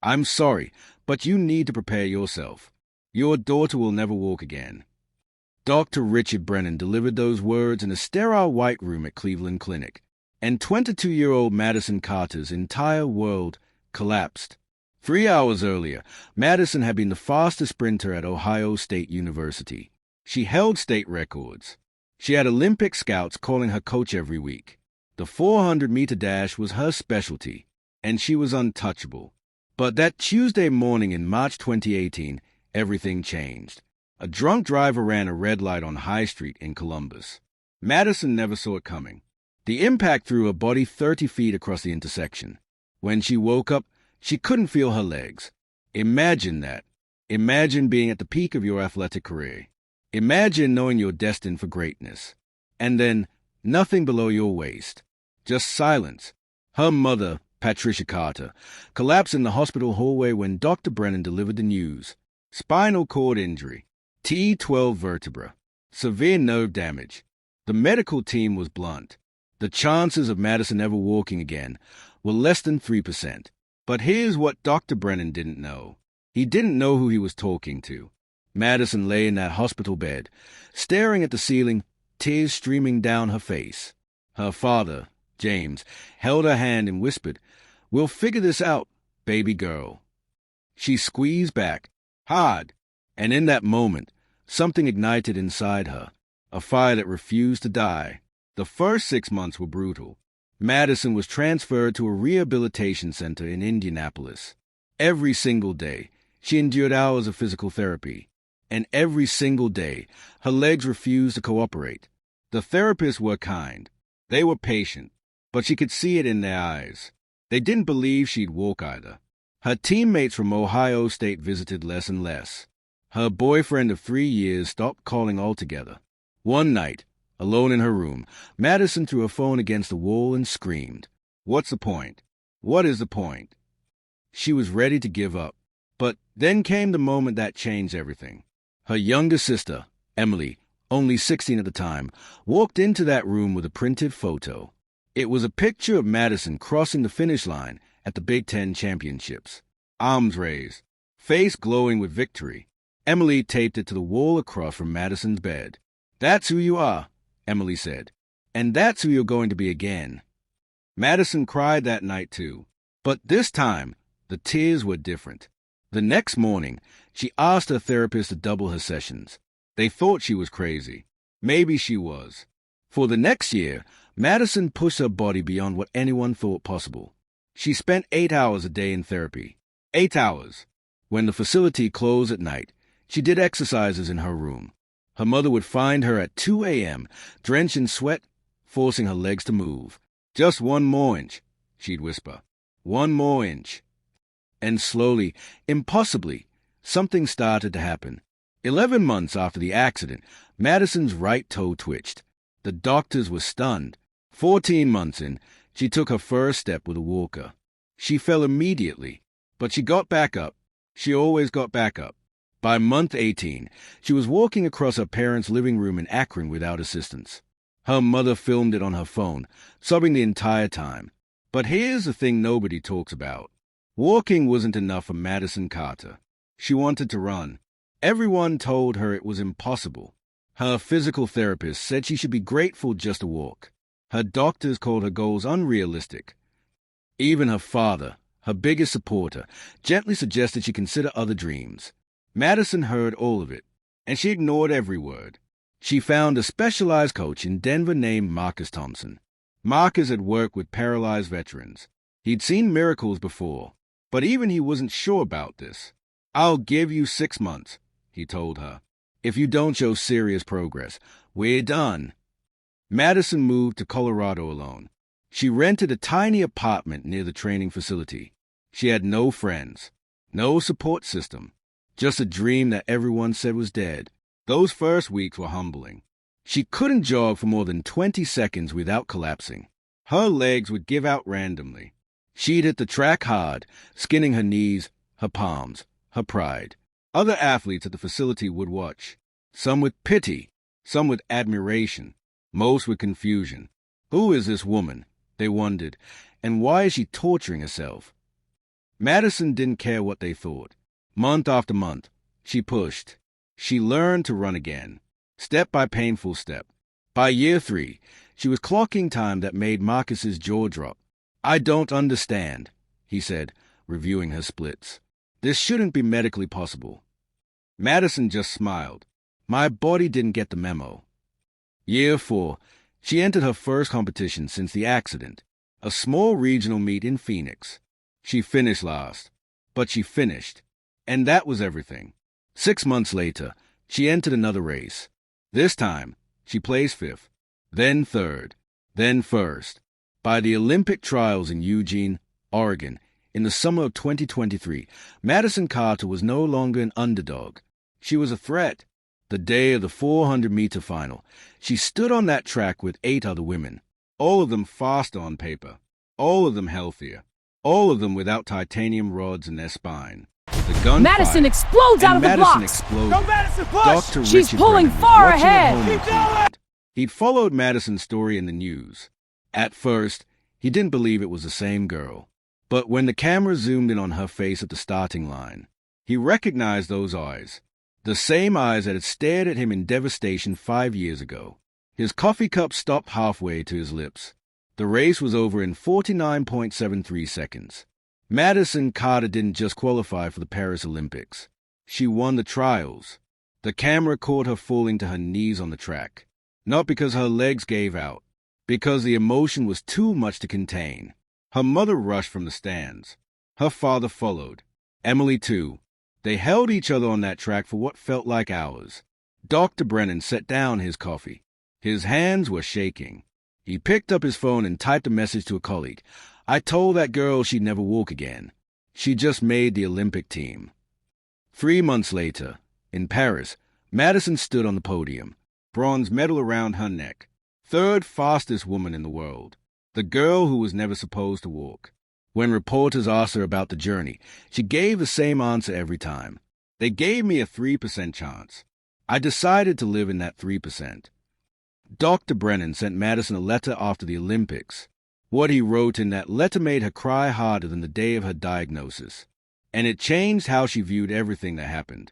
I'm sorry, but you need to prepare yourself. Your daughter will never walk again." Dr. Richard Brennan delivered those words in a sterile white room at Cleveland Clinic, and 22-year-old Madison Carter's entire world collapsed. 3 hours earlier, Madison had been the fastest sprinter at Ohio State University. She held state records. She had Olympic scouts calling her coach every week. The 400-meter dash was her specialty, and she was untouchable. But that Tuesday morning in March 2018, everything changed. A drunk driver ran a red light on High Street in Columbus. Madison never saw it coming. The impact threw her body 30 feet across the intersection. When she woke up, she couldn't feel her legs. Imagine that. Imagine being at the peak of your athletic career. Imagine knowing you're destined for greatness. And then, nothing below your waist. Just silence. Her mother, Patricia Carter, collapsed in the hospital hallway when Dr. Brennan delivered the news. Spinal cord injury. T12 vertebra. Severe nerve damage. The medical team was blunt. The chances of Madison ever walking again were less than 3%. But here's what Dr. Brennan didn't know. He didn't know who he was talking to. Madison lay in that hospital bed, staring at the ceiling, tears streaming down her face. Her father, James, held her hand and whispered, "We'll figure this out, baby girl." She squeezed back, hard, and in that moment, something ignited inside her, a fire that refused to die. The first 6 months were brutal. Madison was transferred to a rehabilitation center in Indianapolis. Every single day, she endured hours of physical therapy. And every single day, her legs refused to cooperate. The therapists were kind. They were patient, but she could see it in their eyes. They didn't believe she'd walk either. Her teammates from Ohio State visited less and less. Her boyfriend of 3 years stopped calling altogether. One night, alone in her room, Madison threw her phone against the wall and screamed, "What's the point? What is the point?" She was ready to give up. But then came the moment that changed everything. Her younger sister, Emily, only 16 at the time, walked into that room with a printed photo. It was a picture of Madison crossing the finish line at the Big Ten championships. Arms raised, face glowing with victory. Emily taped it to the wall across from Madison's bed. "That's who you are," Emily said, "and that's who you're going to be again." Madison cried that night too, but this time the tears were different. The next morning, she asked her therapist to double her sessions. They thought she was crazy. Maybe she was. For the next year, Madison pushed her body beyond what anyone thought possible. She spent 8 hours a day in therapy. 8 hours. When the facility closed at night, she did exercises in her room. Her mother would find her at 2 a.m., drenched in sweat, forcing her legs to move. "Just 1 more inch," she'd whisper. "1 more inch." And slowly, impossibly, something started to happen. 11 months after the accident, Madison's right toe twitched. The doctors were stunned. 14 months in, she took her first step with a walker. She fell immediately, but she got back up. She always got back up. By month 18, she was walking across her parents' living room in Akron without assistance. Her mother filmed it on her phone, sobbing the entire time. But here's the thing nobody talks about. Walking wasn't enough for Madison Carter. She wanted to run. Everyone told her it was impossible. Her physical therapist said she should be grateful just to walk. Her doctors called her goals unrealistic. Even her father, her biggest supporter, gently suggested she consider other dreams. Madison heard all of it, and she ignored every word. She found a specialized coach in Denver named Marcus Thompson. Marcus had worked with paralyzed veterans. He'd seen miracles before, but even he wasn't sure about this. "I'll give you 6 months," he told her. "If you don't show serious progress, we're done." Madison moved to Colorado alone. She rented a tiny apartment near the training facility. She had no friends, no support system, just a dream that everyone said was dead. Those first weeks were humbling. She couldn't jog for more than 20 seconds without collapsing. Her legs would give out randomly. She'd hit the track hard, skinning her knees, her palms, her pride. Other athletes at the facility would watch, some with pity, some with admiration, most with confusion. Who is this woman, they wondered, and why is she torturing herself? Madison didn't care what they thought. Month after month, she pushed. She learned to run again, step by painful step. By year 3, she was clocking time that made Marcus's jaw drop. "I don't understand," he said, reviewing her splits. "This shouldn't be medically possible." Madison just smiled. "My body didn't get the memo." Year 4, she entered her first competition since the accident, a small regional meet in Phoenix. She finished last, but she finished, and that was everything. 6 months later, she entered another race. This time, she placed 5th, then 3rd, then 1st. By the Olympic trials in Eugene, Oregon, in the summer of 2023, Madison Carter was no longer an underdog. She was a threat. The day of the 400-meter final, she stood on that track with 8 other women, all of them faster on paper, all of them healthier, all of them without titanium rods in their spine. The gun Madison fired, explodes out of the Madison blocks. exploded. Go Madison, push! Dr. She's Richard pulling Brennan was far watching at ahead. home in Keep going! Cleveland. He'd followed Madison's story in the news. At first, he didn't believe it was the same girl. But when the camera zoomed in on her face at the starting line, he recognized those eyes. The same eyes that had stared at him in devastation 5 years ago. His coffee cup stopped halfway to his lips. The race was over in 49.73 seconds. Madison Carter didn't just qualify for the Paris Olympics. She won the trials. The camera caught her falling to her knees on the track. Not because her legs gave out, because the emotion was too much to contain. Her mother rushed from the stands. Her father followed. Emily, too. They held each other on that track for what felt like hours. Dr. Brennan set down his coffee. His hands were shaking. He picked up his phone and typed a message to a colleague. "I told that girl she'd never walk again. She just made the Olympic team." 3 months later, in Paris, Madison stood on the podium, bronze medal around her neck. 3rd fastest woman in the world. The girl who was never supposed to walk. When reporters asked her about the journey, she gave the same answer every time. "They gave me a 3% chance. I decided to live in that 3%. Dr. Brennan sent Madison a letter after the Olympics. What he wrote in that letter made her cry harder than the day of her diagnosis. And it changed how she viewed everything that happened.